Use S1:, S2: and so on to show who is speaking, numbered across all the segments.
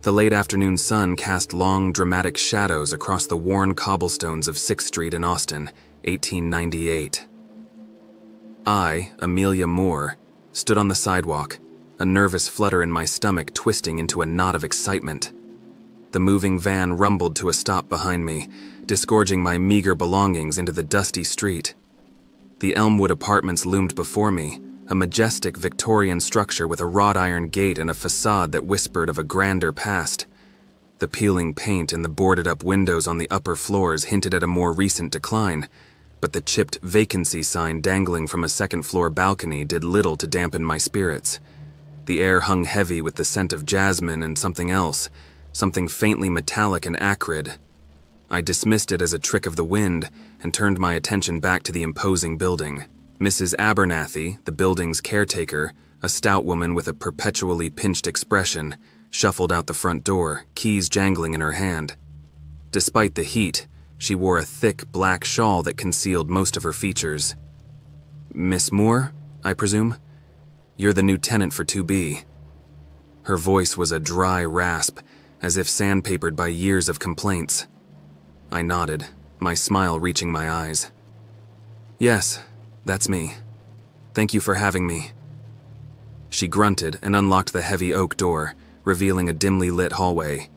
S1: The late afternoon sun cast long, dramatic shadows across the worn cobblestones of 6th Street in Austin, 1898. I, Amelia Moore, stood on the sidewalk, a nervous flutter in my stomach twisting into a knot of excitement. The moving van rumbled to a stop behind me, disgorging my meager belongings into the dusty street. The Elmwood Apartments loomed before me, a majestic Victorian structure with a wrought iron gate and a facade that whispered of a grander past. The peeling paint and the boarded-up windows on the upper floors hinted at a more recent decline, but the chipped vacancy sign dangling from a second-floor balcony did little to dampen my spirits. The air hung heavy with the scent of jasmine and something else, something faintly metallic and acrid. I dismissed it as a trick of the wind and turned my attention back to the imposing building. Mrs. Abernathy, the building's caretaker, a stout woman with a perpetually pinched expression, shuffled out the front door, keys jangling in her hand. Despite the heat, she wore a thick black shawl that concealed most of her features. "Miss Moore, I presume? You're the new tenant for 2B. Her voice was a dry rasp, as if sandpapered by years of complaints. I nodded, my smile reaching my eyes. "Yes, that's me. Thank you for having me." She grunted and unlocked the heavy oak door, revealing a dimly lit hallway.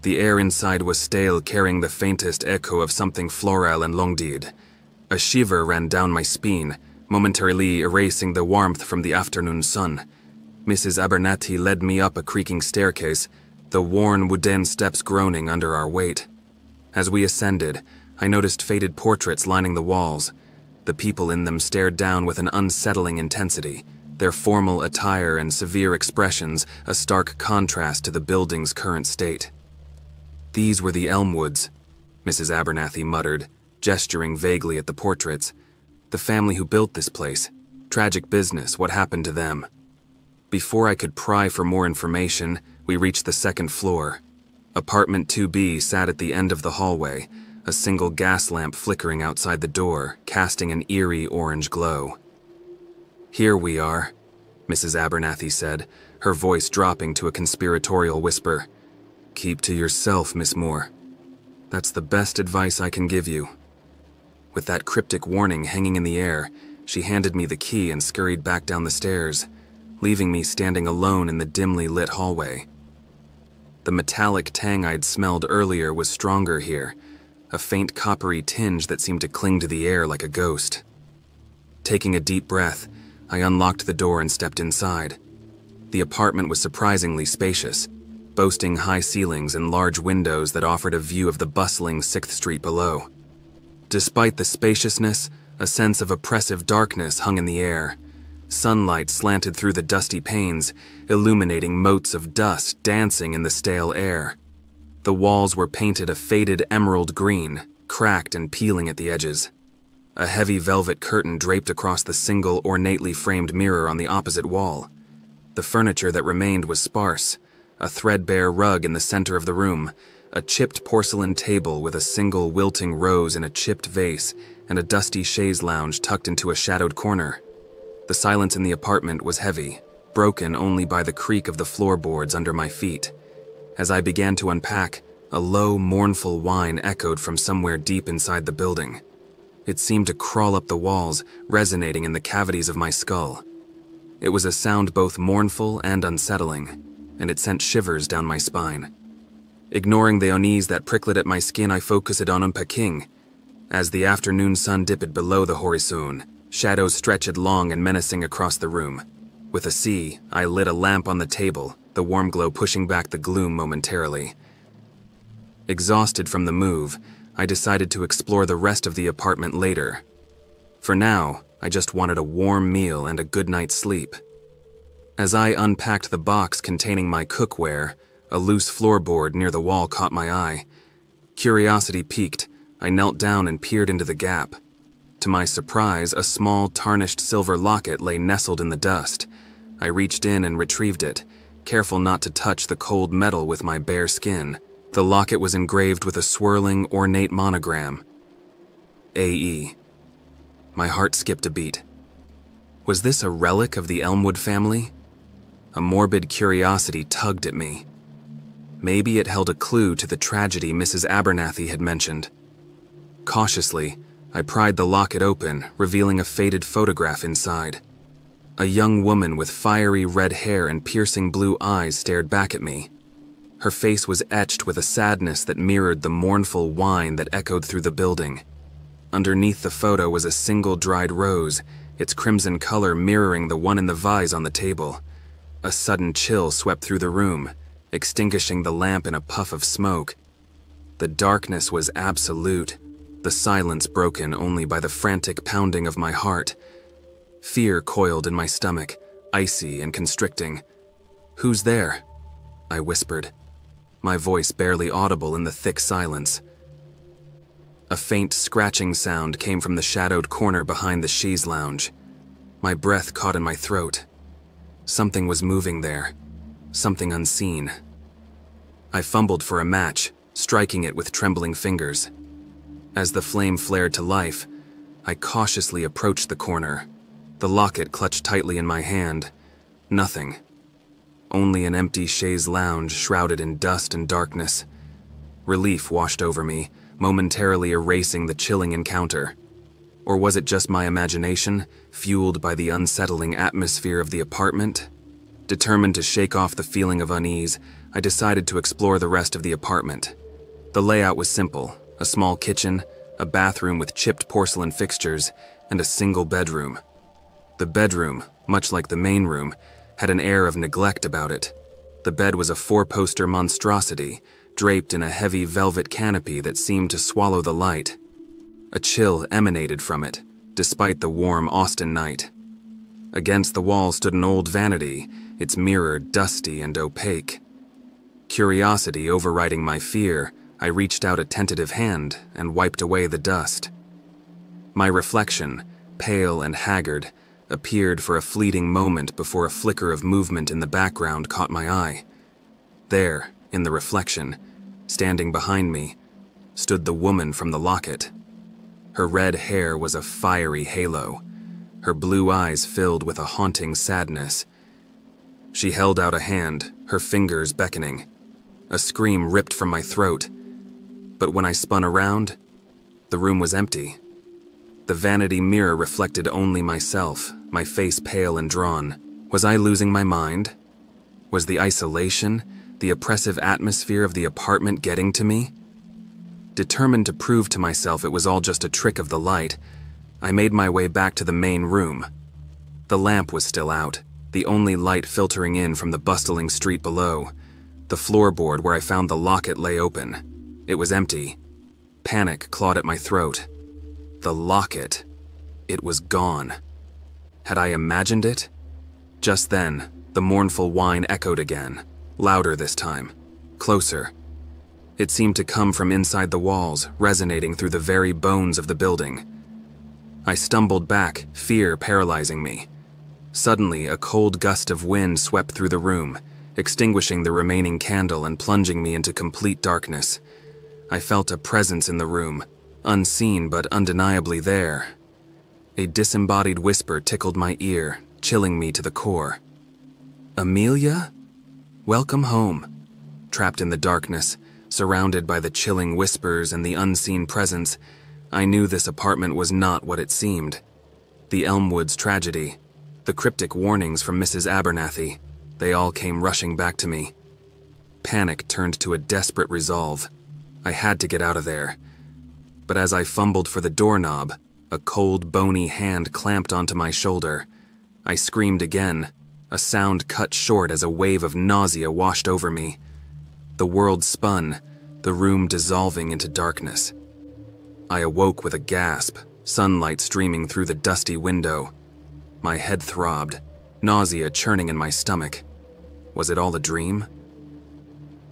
S1: The air inside was stale, carrying the faintest echo of something floral and longueuil. A shiver ran down my spine, momentarily erasing the warmth from the afternoon sun. Mrs. Abernathy led me up a creaking staircase, the worn wooden steps groaning under our weight. As we ascended, I noticed faded portraits lining the walls. The people in them stared down with an unsettling intensity, their formal attire and severe expressions a stark contrast to the building's current state. "These were the Elmwoods," Mrs. Abernathy muttered, gesturing vaguely at the portraits. "The family who built this place. Tragic business, what happened to them?" Before I could pry for more information, we reached the second floor. Apartment 2B sat at the end of the hallway, a single gas lamp flickering outside the door, casting an eerie orange glow. "Here we are," Mrs. Abernathy said, her voice dropping to a conspiratorial whisper. "Keep to yourself, Miss Moore. That's the best advice I can give you." With that cryptic warning hanging in the air, she handed me the key and scurried back down the stairs, leaving me standing alone in the dimly lit hallway. The metallic tang I'd smelled earlier was stronger here, a faint coppery tinge that seemed to cling to the air like a ghost. Taking a deep breath, I unlocked the door and stepped inside. The apartment was surprisingly spacious, boasting high ceilings and large windows that offered a view of the bustling 6th Street below. Despite the spaciousness, a sense of oppressive darkness hung in the air. Sunlight slanted through the dusty panes, illuminating motes of dust dancing in the stale air. The walls were painted a faded emerald green, cracked and peeling at the edges. A heavy velvet curtain draped across the single ornately framed mirror on the opposite wall. The furniture that remained was sparse, a threadbare rug in the center of the room, a chipped porcelain table with a single wilting rose in a chipped vase, and a dusty chaise lounge tucked into a shadowed corner. The silence in the apartment was heavy, broken only by the creak of the floorboards under my feet. As I began to unpack, a low, mournful whine echoed from somewhere deep inside the building. It seemed to crawl up the walls, resonating in the cavities of my skull. It was a sound both mournful and unsettling, and it sent shivers down my spine. Ignoring the unease that prickled at my skin, I focused on unpacking. As the afternoon sun dipped below the horizon, shadows stretched long and menacing across the room. With a C, I lit a lamp on the table, the warm glow pushing back the gloom momentarily. Exhausted from the move, I decided to explore the rest of the apartment later. For now, I just wanted a warm meal and a good night's sleep. As I unpacked the box containing my cookware, a loose floorboard near the wall caught my eye. Curiosity piqued, I knelt down and peered into the gap. To my surprise, a small, tarnished silver locket lay nestled in the dust. I reached in and retrieved it, careful not to touch the cold metal with my bare skin. The locket was engraved with a swirling, ornate monogram. A.E. My heart skipped a beat. Was this a relic of the Elmwood family? A morbid curiosity tugged at me. Maybe it held a clue to the tragedy Mrs. Abernathy had mentioned. Cautiously, I pried the locket open, revealing a faded photograph inside. A young woman with fiery red hair and piercing blue eyes stared back at me. Her face was etched with a sadness that mirrored the mournful whine that echoed through the building. Underneath the photo was a single dried rose, its crimson color mirroring the one in the vase on the table. A sudden chill swept through the room, extinguishing the lamp in a puff of smoke. The darkness was absolute, the silence broken only by the frantic pounding of my heart. Fear coiled in my stomach, icy and constricting. "Who's there?" I whispered, my voice barely audible in the thick silence. A faint scratching sound came from the shadowed corner behind the chaise lounge. My breath caught in my throat. Something was moving there, something unseen. I fumbled for a match, striking it with trembling fingers. As the flame flared to life, I cautiously approached the corner, the locket clutched tightly in my hand. Nothing. Only an empty chaise lounge shrouded in dust and darkness. Relief washed over me, momentarily erasing the chilling encounter. Or was it just my imagination, fueled by the unsettling atmosphere of the apartment? Determined to shake off the feeling of unease, I decided to explore the rest of the apartment. The layout was simple: a small kitchen, a bathroom with chipped porcelain fixtures, and a single bedroom. The bedroom, much like the main room, had an air of neglect about it. The bed was a four-poster monstrosity, draped in a heavy velvet canopy that seemed to swallow the light. A chill emanated from it, despite the warm Austin night. Against the wall stood an old vanity, its mirror dusty and opaque. Curiosity overriding my fear, I reached out a tentative hand and wiped away the dust. My reflection, pale and haggard, appeared for a fleeting moment before a flicker of movement in the background caught my eye. There, in the reflection, standing behind me, stood the woman from the locket. Her red hair was a fiery halo, her blue eyes filled with a haunting sadness. She held out a hand, her fingers beckoning. A scream ripped from my throat, but when I spun around, the room was empty. The vanity mirror reflected only myself, my face pale and drawn. Was I losing my mind? Was the isolation, the oppressive atmosphere of the apartment getting to me? Determined to prove to myself it was all just a trick of the light, I made my way back to the main room. The lamp was still out, the only light filtering in from the bustling street below. The floorboard where I found the locket lay open. It was empty. Panic clawed at my throat. The locket. It was gone. Had I imagined it? Just then, the mournful whine echoed again, louder this time, closer. It seemed to come from inside the walls, resonating through the very bones of the building. I stumbled back, fear paralyzing me. Suddenly, a cold gust of wind swept through the room, extinguishing the remaining candle and plunging me into complete darkness. I felt a presence in the room, unseen but undeniably there. A disembodied whisper tickled my ear, chilling me to the core. "Amelia? Welcome home." Trapped in the darkness, surrounded by the chilling whispers and the unseen presence, I knew this apartment was not what it seemed. The Elmwood's tragedy, the cryptic warnings from Mrs. Abernathy, they all came rushing back to me. Panic turned to a desperate resolve. I had to get out of there. But as I fumbled for the doorknob, a cold, bony hand clamped onto my shoulder. I screamed again, a sound cut short as a wave of nausea washed over me. The world spun, the room dissolving into darkness. I awoke with a gasp, sunlight streaming through the dusty window. My head throbbed, nausea churning in my stomach. Was it all a dream?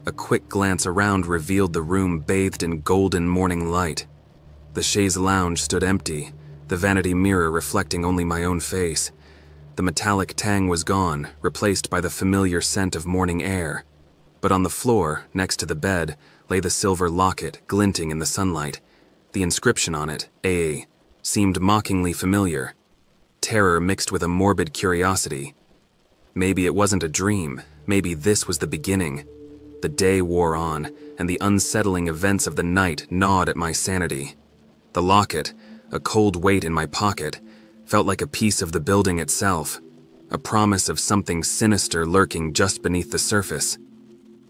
S1: A quick glance around revealed the room bathed in golden morning light. The chaise lounge stood empty, the vanity mirror reflecting only my own face. The metallic tang was gone, replaced by the familiar scent of morning air. But on the floor, next to the bed, lay the silver locket, glinting in the sunlight. The inscription on it, A, seemed mockingly familiar. Terror mixed with a morbid curiosity. Maybe it wasn't a dream, maybe this was the beginning. The day wore on, and the unsettling events of the night gnawed at my sanity. The locket, a cold weight in my pocket, felt like a piece of the building itself, a promise of something sinister lurking just beneath the surface.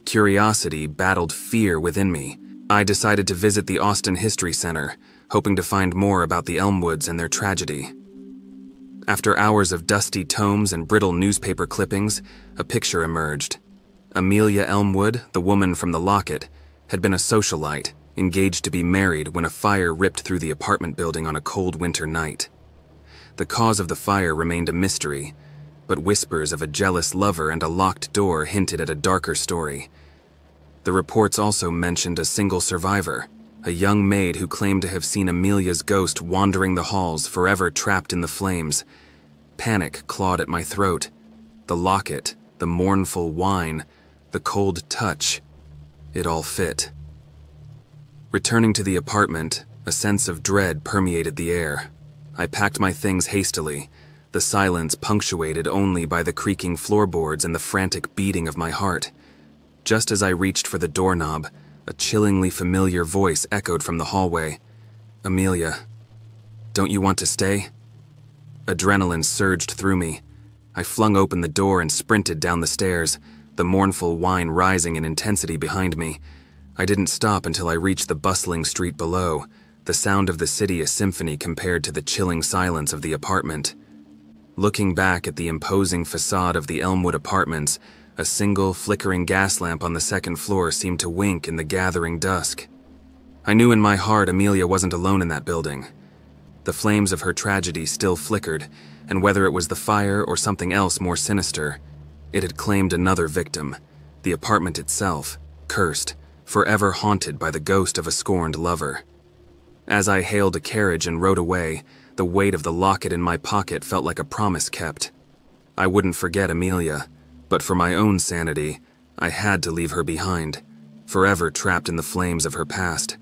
S1: Curiosity battled fear within me. I decided to visit the Austin History Center, hoping to find more about the Elmwoods and their tragedy. After hours of dusty tomes and brittle newspaper clippings, a picture emerged. Amelia Elmwood, the woman from the locket, had been a socialite, engaged to be married when a fire ripped through the apartment building on a cold winter night. The cause of the fire remained a mystery, but whispers of a jealous lover and a locked door hinted at a darker story. The reports also mentioned a single survivor, a young maid who claimed to have seen Amelia's ghost wandering the halls, forever trapped in the flames. Panic clawed at my throat. The locket, the mournful whine, the cold touch, it all fit. Returning to the apartment, a sense of dread permeated the air. I packed my things hastily, the silence punctuated only by the creaking floorboards and the frantic beating of my heart. Just as I reached for the doorknob, a chillingly familiar voice echoed from the hallway. "Amelia, don't you want to stay?" Adrenaline surged through me. I flung open the door and sprinted down the stairs, the mournful whine rising in intensity behind me. I didn't stop until I reached the bustling street below, the sound of the city a symphony compared to the chilling silence of the apartment. Looking back at the imposing facade of the Elmwood Apartments, a single flickering gas lamp on the second floor seemed to wink in the gathering dusk. I knew in my heart Amelia wasn't alone in that building. The flames of her tragedy still flickered, and whether it was the fire or something else more sinister, it had claimed another victim, the apartment itself, cursed, forever haunted by the ghost of a scorned lover. As I hailed a carriage and rode away, the weight of the locket in my pocket felt like a promise kept. I wouldn't forget Amelia, but for my own sanity, I had to leave her behind, forever trapped in the flames of her past.